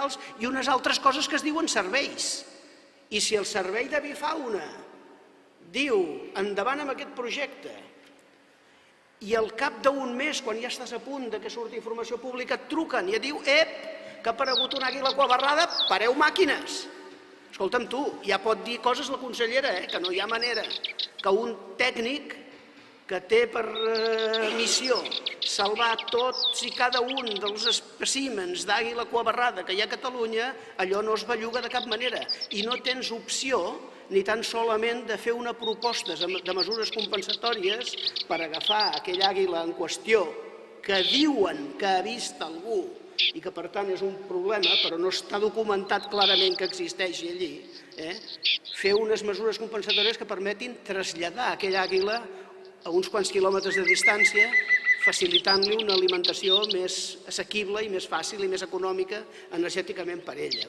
ambientals i unes altres coses que es diuen serveis. I si el servei d'avifauna diu endavant amb aquest projecte i al cap d'un mes, quan ja estàs a punt que surti informació pública, et truquen i et diu que ha aparegut una àguila aquabarrada, pareu màquines. Escolta'm tu, ja pot dir coses la consellera, que no hi ha manera que un tècnic que té per missió salvar tots i cada un dels espècimens d'àguila aquabarrada que hi ha a Catalunya, allò no es belluga de cap manera. I no tens opció ni tan solament de fer una proposta de mesures compensatòries per agafar aquella àguila en qüestió que diuen que ha vist algú i que per tant és un problema, però no està documentat clarament que existeixi allí, fer unes mesures compensatòries que permetin traslladar aquella àguila a uns quants quilòmetres de distància, facilitant-li una alimentació més assequible i més fàcil i més econòmica energèticament per ella.